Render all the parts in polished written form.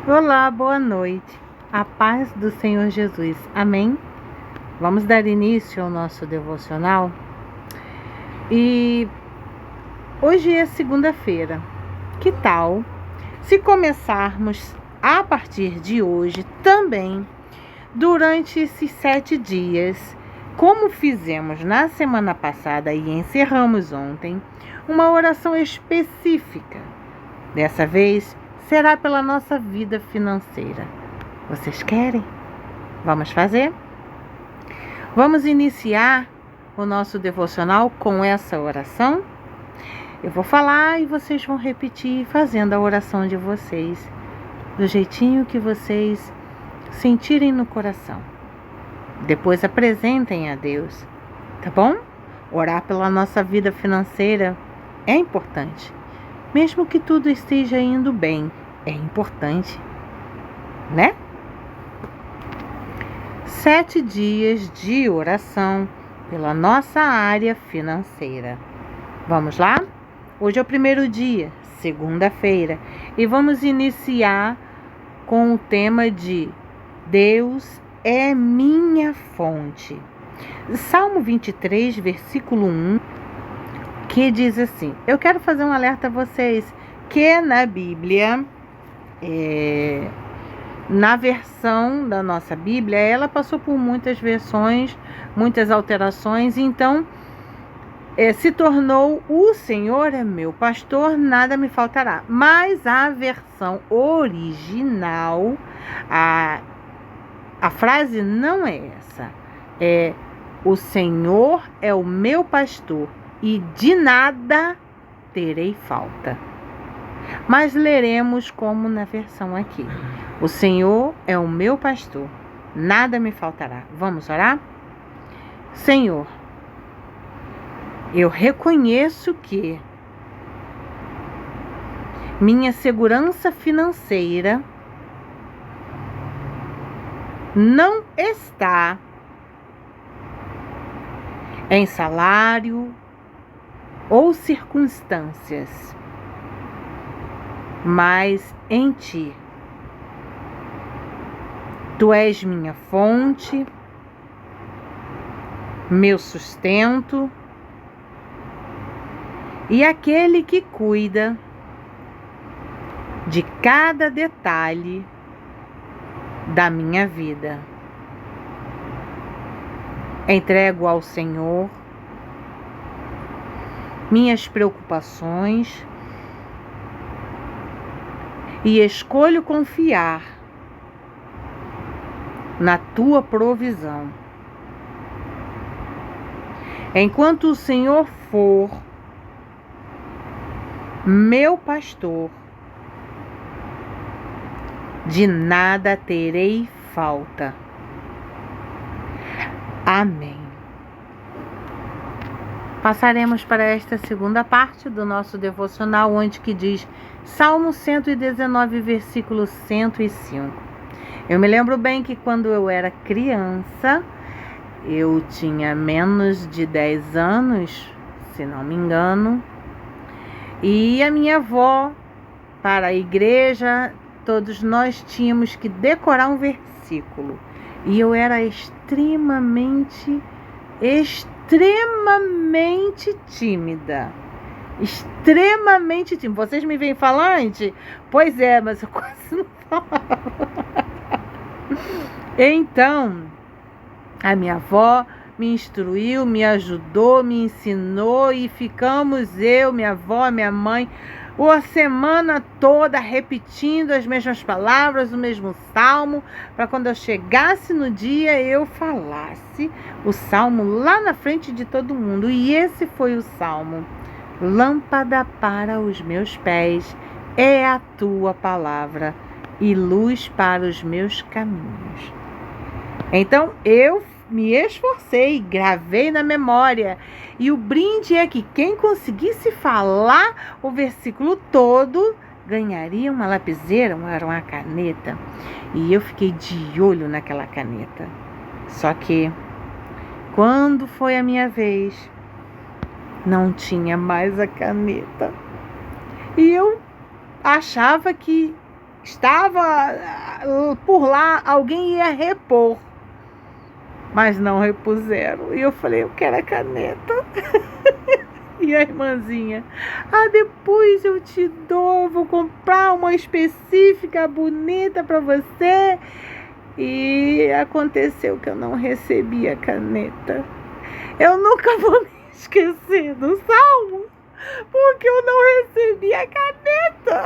Olá, boa noite. A paz do Senhor Jesus. Amém? Vamos dar início ao nosso devocional. E hoje é segunda-feira. Que tal se começarmos a partir de hoje também, durante esses 7 dias, como fizemos na semana passada e encerramos ontem, uma oração específica. Dessa vez, será pela nossa vida financeira. Vocês querem? Vamos fazer? Vamos iniciar o nosso devocional com essa oração? Eu vou falar e vocês vão repetir fazendo a oração de vocês, do jeitinho que vocês sentirem no coração. Depois apresentem a Deus, tá bom? Orar pela nossa vida financeira é importante. Mesmo que tudo esteja indo bem, é importante, né? 7 dias de oração pela nossa área financeira. Vamos lá? Hoje é o primeiro dia, segunda-feira, e vamos iniciar com o tema de Deus é minha fonte. Salmo 23, versículo 1, que diz assim: eu quero fazer um alerta a vocês que na Bíblia, na versão da nossa Bíblia, ela passou por muitas versões, muitas alterações, então se tornou o Senhor é meu pastor, nada me faltará. Mas a versão original, a frase não é essa, é o Senhor é o meu pastor e de nada terei falta. Mas leremos como na versão aqui. O Senhor é o meu pastor, nada me faltará. Vamos orar? Senhor, eu reconheço que minha segurança financeira não está em salário ou circunstâncias, mas em Ti. Tu és minha fonte, meu sustento e aquele que cuida de cada detalhe da minha vida. Entrego ao Senhor minhas preocupações e escolho confiar na Tua provisão. Enquanto o Senhor for meu pastor, de nada terei falta. Amém. Passaremos para esta segunda parte do nosso devocional, onde que diz Salmo 119, versículo 105. Eu me lembro bem que quando eu era criança, eu tinha menos de 10 anos, se não me engano, e a minha avó, para a igreja, todos nós tínhamos que decorar um versículo. E eu era extremamente tímida. Extremamente tímida. Vocês me veem falante? Pois é, mas eu quase não falava. Então, a minha avó me instruiu, me ajudou, me ensinou e ficamos eu, minha avó, minha mãe, a semana toda repetindo as mesmas palavras, o mesmo salmo, para quando eu chegasse no dia eu falasse o salmo lá na frente de todo mundo. E esse foi o salmo: lâmpada para os meus pés é a tua palavra e luz para os meus caminhos. Então eu me esforcei, gravei na memória. E o brinde é que quem conseguisse falar o versículo todo ganharia uma lapiseira, era uma caneta. E eu fiquei de olho naquela caneta. Só que quando foi a minha vez, não tinha mais a caneta. E eu achava que estava por lá, alguém ia repor, mas não repuseram. E eu falei, eu quero a caneta. E a irmãzinha, depois eu te dou, vou comprar uma específica bonita para você. E aconteceu que eu não recebi a caneta. Eu nunca vou me esquecer do salmo, porque eu não recebi a caneta.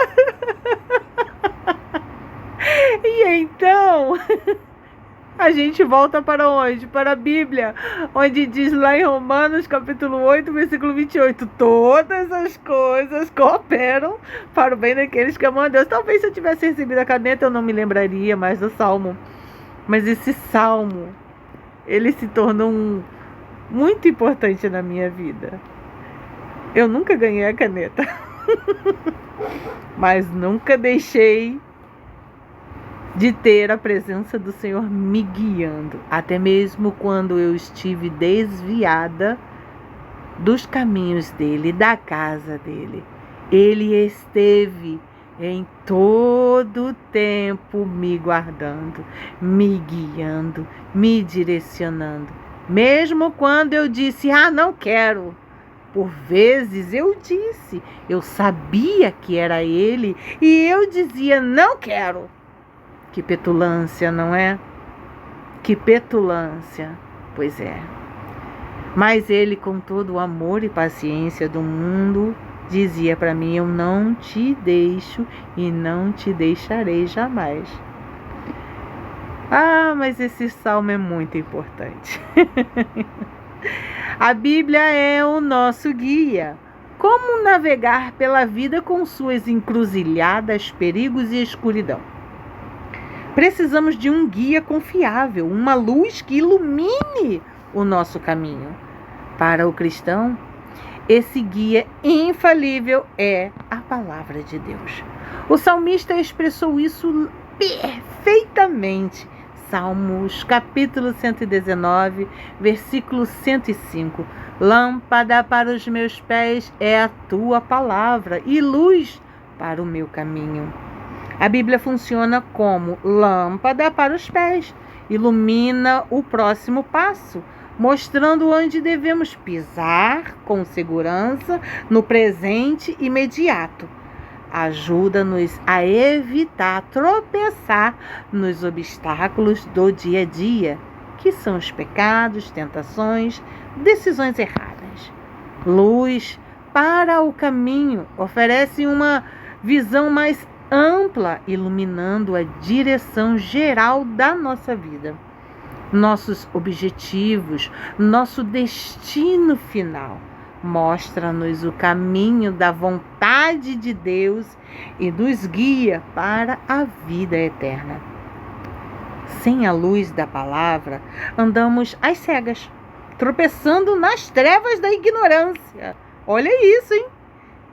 E então a gente volta para onde? Para a Bíblia, onde diz lá em Romanos capítulo 8, versículo 28, todas as coisas cooperam para o bem daqueles que amam a Deus. Talvez se eu tivesse recebido a caneta eu não me lembraria mais do salmo, mas esse salmo, ele se tornou muito importante na minha vida. Eu nunca ganhei a caneta, mas nunca deixei de ter a presença do Senhor me guiando, até mesmo quando eu estive desviada dos caminhos dele, da casa dele. Ele esteve em todo o tempo me guardando, me guiando, me direcionando. Mesmo quando eu disse, não quero. Por vezes eu disse, eu sabia que era ele e eu dizia, não quero. Que petulância, não é? Que petulância, pois é. Mas ele, com todo o amor e paciência do mundo, dizia para mim, eu não te deixo e não te deixarei jamais. Mas esse salmo é muito importante. A Bíblia é o nosso guia. Como navegar pela vida com suas encruzilhadas, perigos e escuridão? Precisamos de um guia confiável, uma luz que ilumine o nosso caminho. Para o cristão, esse guia infalível é a palavra de Deus. O salmista expressou isso perfeitamente. Salmos, capítulo 119, versículo 105. Lâmpada para os meus pés é a tua palavra e luz para o meu caminho. A Bíblia funciona como lâmpada para os pés, ilumina o próximo passo, mostrando onde devemos pisar com segurança no presente imediato. Ajuda-nos a evitar tropeçar nos obstáculos do dia a dia, que são os pecados, tentações, decisões erradas. Luz para o caminho oferece uma visão mais ampla, iluminando a direção geral da nossa vida, nossos objetivos, nosso destino final. Mostra-nos o caminho da vontade de Deus e nos guia para a vida eterna. Sem a luz da palavra, andamos às cegas, tropeçando nas trevas da ignorância. Olha isso, hein?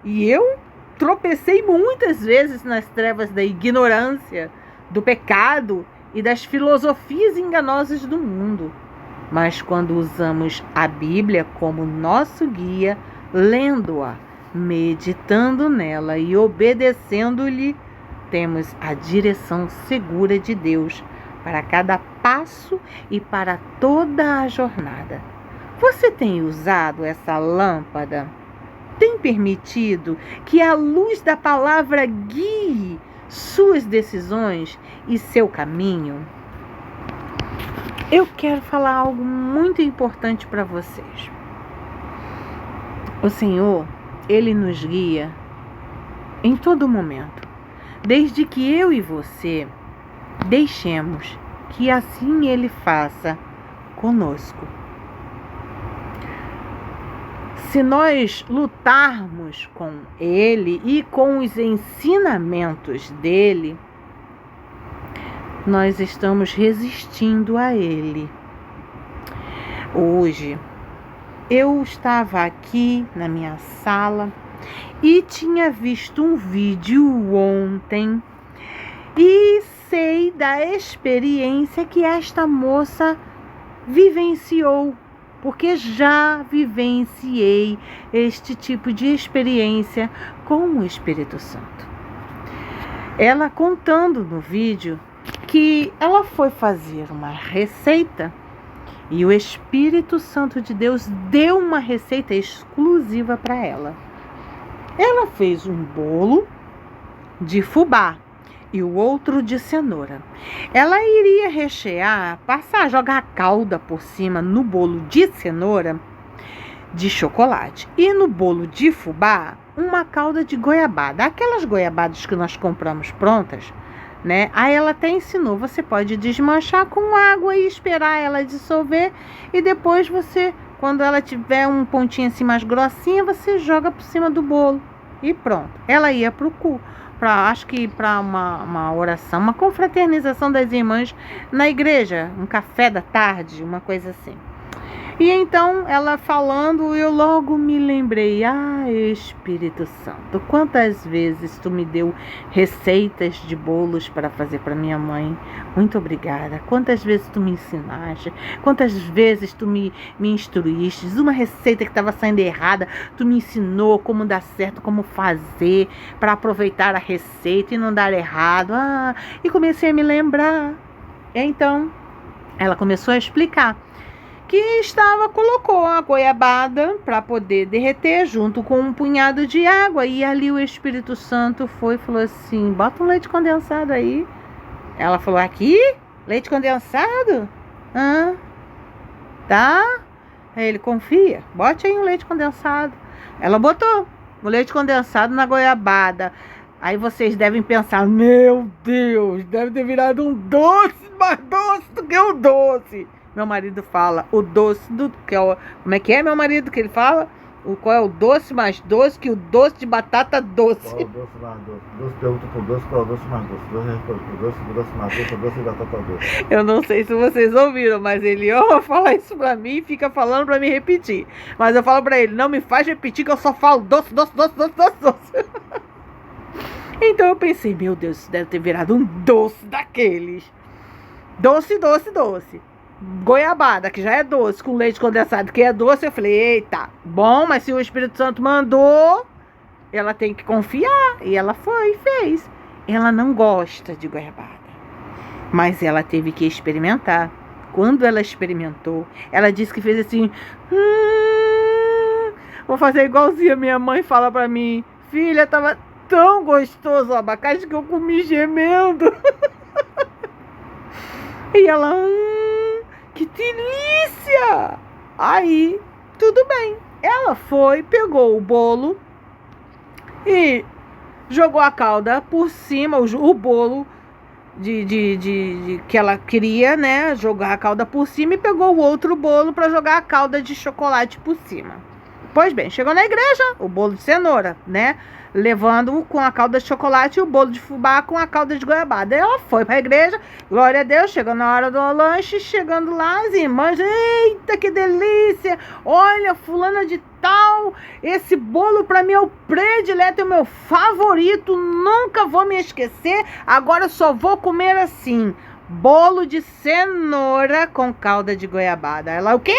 E eu tropecei muitas vezes nas trevas da ignorância, do pecado e das filosofias enganosas do mundo. Mas quando usamos a Bíblia como nosso guia, lendo-a, meditando nela e obedecendo-lhe, temos a direção segura de Deus para cada passo e para toda a jornada. Você tem usado essa lâmpada? Tem permitido que a luz da palavra guie suas decisões e seu caminho? Eu quero falar algo muito importante para vocês. O Senhor, Ele nos guia em todo momento, desde que eu e você deixemos que assim Ele faça conosco. Se nós lutarmos com Ele e com os ensinamentos dEle, nós estamos resistindo a Ele. Hoje, eu estava aqui na minha sala e tinha visto um vídeo ontem e sei da experiência que esta moça vivenciou, porque já vivenciei este tipo de experiência com o Espírito Santo. ela contando no vídeo que ela foi fazer uma receita e o Espírito Santo de Deus deu uma receita exclusiva para ela. Ela fez um bolo de fubá e o outro de cenoura. Ela iria rechear, jogar a calda por cima no bolo de cenoura de chocolate e no bolo de fubá uma calda de goiabada, aquelas goiabadas que nós compramos prontas, né? Aí ela até ensinou, você pode desmanchar com água e esperar ela dissolver e depois você, quando ela tiver um pontinho assim mais grossinha, você joga por cima do bolo e pronto. Ela ia pro cu, acho que para uma oração, uma confraternização das irmãs na igreja, um café da tarde, uma coisa assim. E então, ela falando, eu logo me lembrei, Espírito Santo, quantas vezes tu me deu receitas de bolos para fazer para minha mãe? Muito obrigada. Quantas vezes tu me ensinaste? Quantas vezes tu me instruíste? Uma receita que estava saindo errada, tu me ensinou como dar certo, como fazer, para aproveitar a receita e não dar errado. E comecei a me lembrar. Então, ela começou a explicar que colocou a goiabada para poder derreter junto com um punhado de água. E ali o Espírito Santo foi e falou assim, bota um leite condensado aí. Ela falou, aqui? Leite condensado? Tá? Aí ele, confia, bote aí um leite condensado. Ela botou o leite condensado na goiabada. Aí vocês devem pensar, meu Deus, deve ter virado um doce, mais doce do que o doce. Meu marido fala, o doce do... Como é que é, meu marido, que ele fala? Qual é o doce mais doce que o doce de batata doce? Qual é o doce mais doce? Doce pergunta pro doce, qual é o doce mais doce? Doce responde pro doce, o doce mais doce, o doce de batata doce. Eu não sei se vocês ouviram, mas ele ama falar isso pra mim e fica falando pra me repetir. Mas eu falo pra ele, não me faz repetir que eu só falo doce, doce, doce, doce, doce, doce. Então eu pensei, meu Deus, isso deve ter virado um doce daqueles. Doce, doce, doce. Goiabada, que já é doce, com leite condensado, que é doce. Eu falei, eita, bom, mas se o Espírito Santo mandou, ela tem que confiar. E ela foi e fez. Ela não gosta de goiabada, mas ela teve que experimentar. Quando ela experimentou, ela disse que fez assim, vou fazer igualzinho a minha mãe fala pra mim, filha, tava tão gostoso o abacate que eu comi gemendo. E ela, que delícia! Aí, tudo bem. Ela foi, pegou o bolo e jogou a calda por cima, o bolo que ela queria, né? Jogar a calda por cima e pegou o outro bolo para jogar a calda de chocolate por cima. Pois bem, chegou na igreja, o bolo de cenoura, né? Levando com a calda de chocolate e o bolo de fubá com a calda de goiabada. Ela foi para a igreja, glória a Deus, chegou na hora do lanche, chegando lá, as irmãs, eita, que delícia! Olha, fulana de tal, esse bolo para mim é o predileto, é o meu favorito, nunca vou me esquecer, agora eu só vou comer assim, bolo de cenoura com calda de goiabada. Ela, o quê?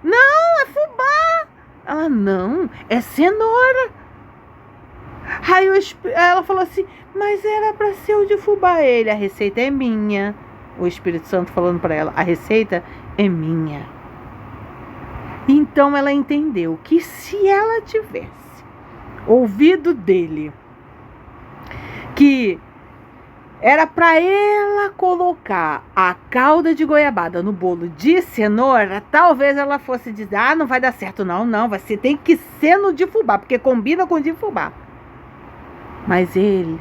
Não, é fubá! Ela, não, é cenoura. Aí ela falou assim, mas era para ser o de fubá. Ele, a receita é minha. O Espírito Santo falando para ela, a receita é minha. Então ela entendeu que se ela tivesse ouvido dele, que era para ela colocar a calda de goiabada no bolo de cenoura, talvez ela fosse dizer, não vai dar certo não, tem que ser no de fubá, porque combina com o de fubá. Mas ele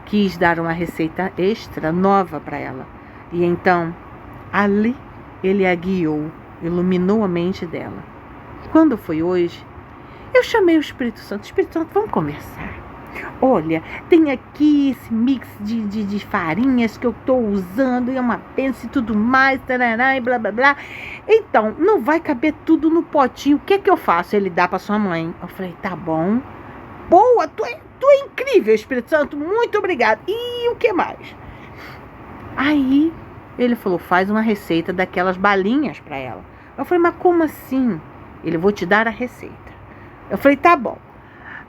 quis dar uma receita extra, nova para ela. E então, ali, ele a guiou, iluminou a mente dela. Quando foi hoje, eu chamei o Espírito Santo. Espírito Santo, vamos conversar. Olha, tem aqui esse mix de farinhas que eu estou usando, e é uma bênção e tudo mais, tarará, e blá, blá, blá. Então, não vai caber tudo no potinho. O que é que eu faço? Ele dá para sua mãe. Eu falei, tá bom. Boa, tu é incrível, Espírito Santo, muito obrigado. E o que mais? Aí ele falou, faz uma receita daquelas balinhas para ela. Eu falei, mas como assim? Ele, vou te dar a receita. Eu falei, tá bom.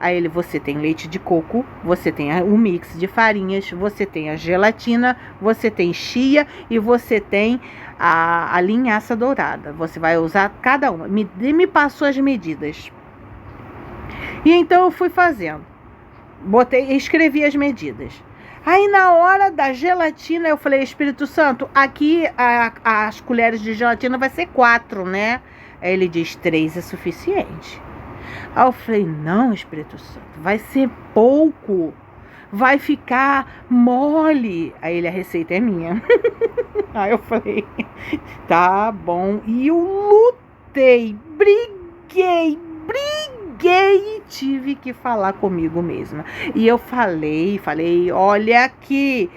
Aí ele, você tem leite de coco, você tem o mix de farinhas, você tem a gelatina, você tem chia e você tem a linhaça dourada. Você vai usar cada uma. Me passou as medidas. E então eu fui fazendo. Escrevi as medidas. Aí na hora da gelatina eu falei, Espírito Santo, aqui as colheres de gelatina vai ser 4, né? Aí ele diz, 3 é suficiente. Aí eu falei, não, Espírito Santo, vai ser pouco, vai ficar mole. Aí ele, a receita é minha. Aí eu falei, tá bom. E eu lutei, briguei e tive que falar comigo mesma. E eu falei, olha aqui,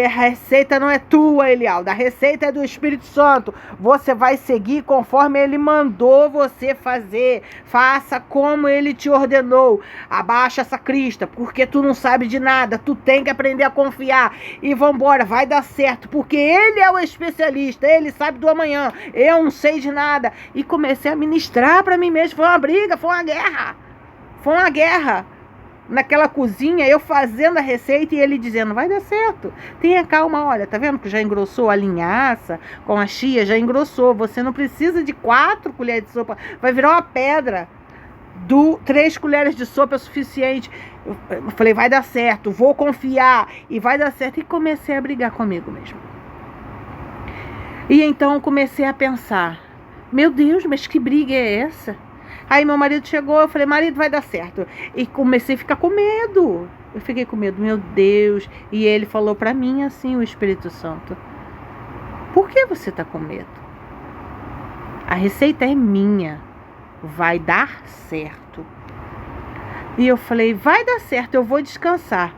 a receita não é tua, Elialda, a receita é do Espírito Santo. Você vai seguir conforme ele mandou você fazer. Faça como ele te ordenou. Abaixa essa crista, porque tu não sabe de nada. Tu tem que aprender a confiar. E vambora, vai dar certo, porque ele é o especialista, ele sabe do amanhã. Eu não sei de nada. E comecei a ministrar para mim mesmo. Foi uma briga, foi uma guerra. Foi uma guerra. Naquela cozinha, eu fazendo a receita e ele dizendo, vai dar certo, tenha calma, olha, tá vendo que já engrossou a linhaça com a chia, já engrossou, você não precisa de 4 colheres de sopa, vai virar uma pedra, 3 colheres de sopa é o suficiente. Eu falei, vai dar certo, vou confiar, e vai dar certo, e comecei a brigar comigo mesmo. E então comecei a pensar, meu Deus, mas que briga é essa? Aí meu marido chegou, eu falei, marido, vai dar certo. E comecei a ficar com medo. Eu fiquei com medo, meu Deus. E ele falou para mim assim, o Espírito Santo, por que você está com medo? A receita é minha, vai dar certo. E eu falei, vai dar certo, eu vou descansar.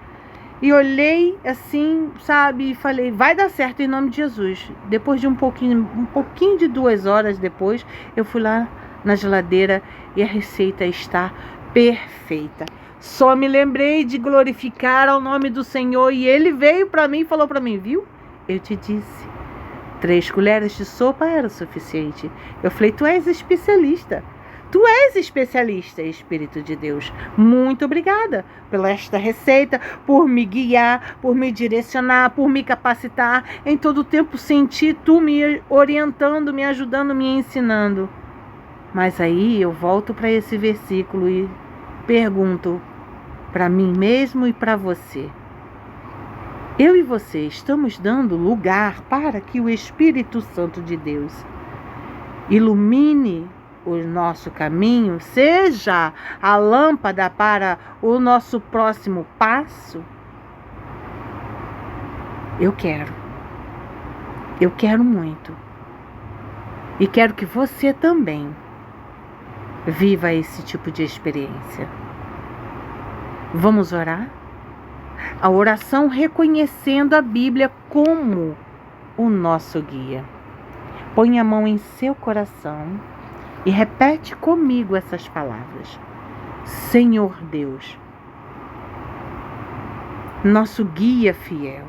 E olhei assim, sabe, e falei, vai dar certo em nome de Jesus. Depois de um pouquinho de 2 horas depois, eu fui lá na geladeira e a receita está perfeita. Só me lembrei de glorificar ao nome do Senhor e ele veio para mim e falou para mim, viu? Eu te disse, 3 colheres de sopa era o suficiente. Eu falei, tu és especialista. Tu és especialista, Espírito de Deus. Muito obrigada pela esta receita, por me guiar, por me direcionar, por me capacitar. Em todo o tempo senti tu me orientando, me ajudando, me ensinando. Mas aí eu volto para esse versículo e pergunto para mim mesmo e para você. Eu e você estamos dando lugar para que o Espírito Santo de Deus ilumine o nosso caminho, seja a lâmpada para o nosso próximo passo? Eu quero muito. E quero que você também viva esse tipo de experiência. Vamos orar? A oração reconhecendo a Bíblia como o nosso guia. Põe a mão em seu coração e repete comigo essas palavras. Senhor Deus, nosso guia fiel,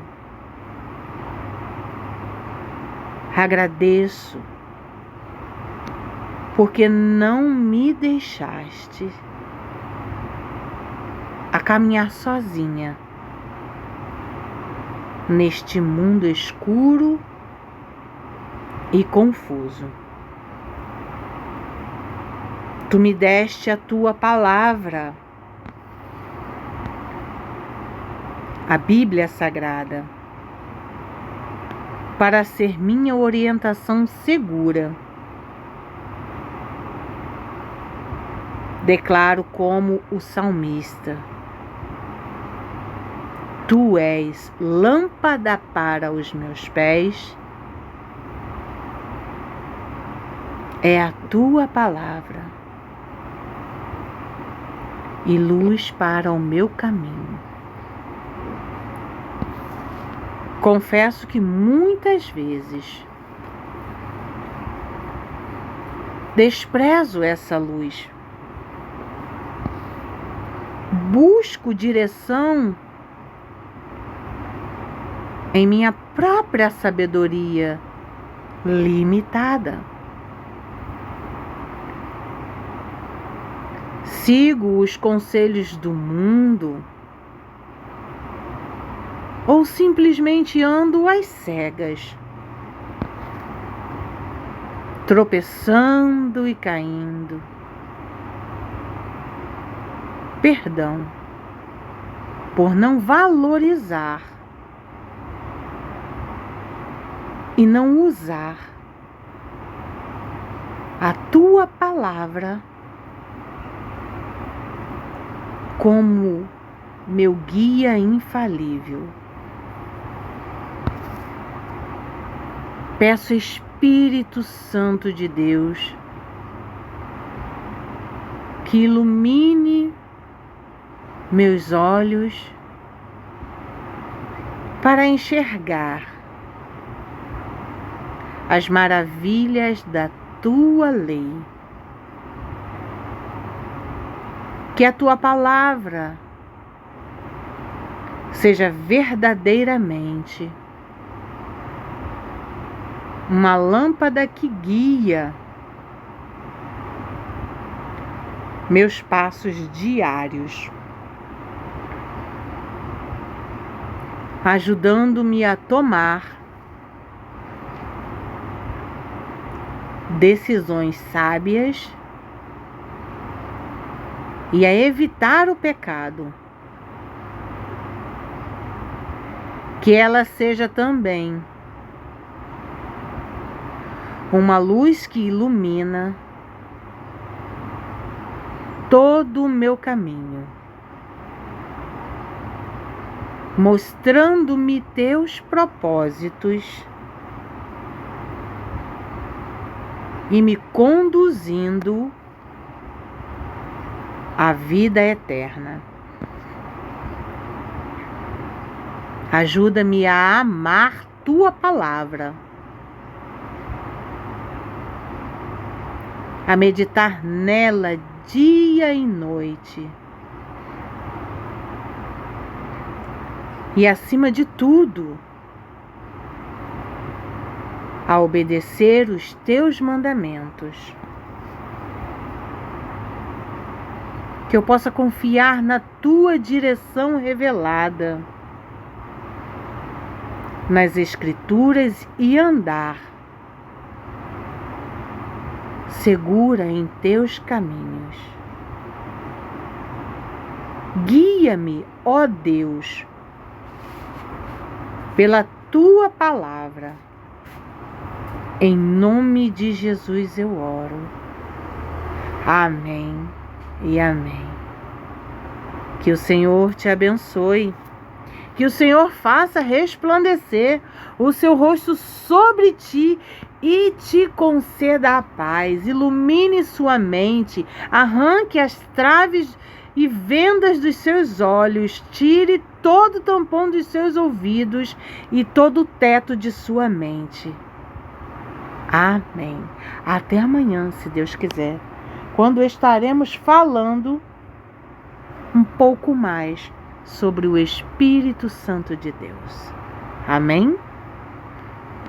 agradeço porque não me deixaste a caminhar sozinha neste mundo escuro e confuso. Tu me deste a tua palavra, a Bíblia Sagrada, para ser minha orientação segura. Declaro como o salmista: Tu és lâmpada para os meus pés, é a tua palavra e luz para o meu caminho. Confesso que muitas vezes desprezo essa luz. Busco direção em minha própria sabedoria limitada. Sigo os conselhos do mundo ou simplesmente ando às cegas, tropeçando e caindo? Perdão por não valorizar e não usar a tua palavra como meu guia infalível. Peço, Espírito Santo de Deus, que ilumine meus olhos para enxergar as maravilhas da tua lei. Que a tua palavra seja verdadeiramente uma lâmpada que guia meus passos diários, ajudando-me a tomar decisões sábias e a evitar o pecado. Que ela seja também uma luz que ilumina todo o meu caminho, mostrando-me teus propósitos e me conduzindo à vida eterna. Ajuda-me a amar tua palavra, a meditar nela dia e noite, e acima de tudo, a obedecer os teus mandamentos. Que eu possa confiar na tua direção revelada nas Escrituras e andar segura em teus caminhos. Guia-me, ó Deus, pela tua palavra. Em nome de Jesus eu oro. Amém e amém. Que o Senhor te abençoe. Que o Senhor faça resplandecer o seu rosto sobre ti e te conceda a paz. Ilumine sua mente, arranque as traves e vendas dos seus olhos, tire todo o tampão dos seus ouvidos e todo o teto de sua mente. Amém. Até amanhã, se Deus quiser, quando estaremos falando um pouco mais sobre o Espírito Santo de Deus. Amém?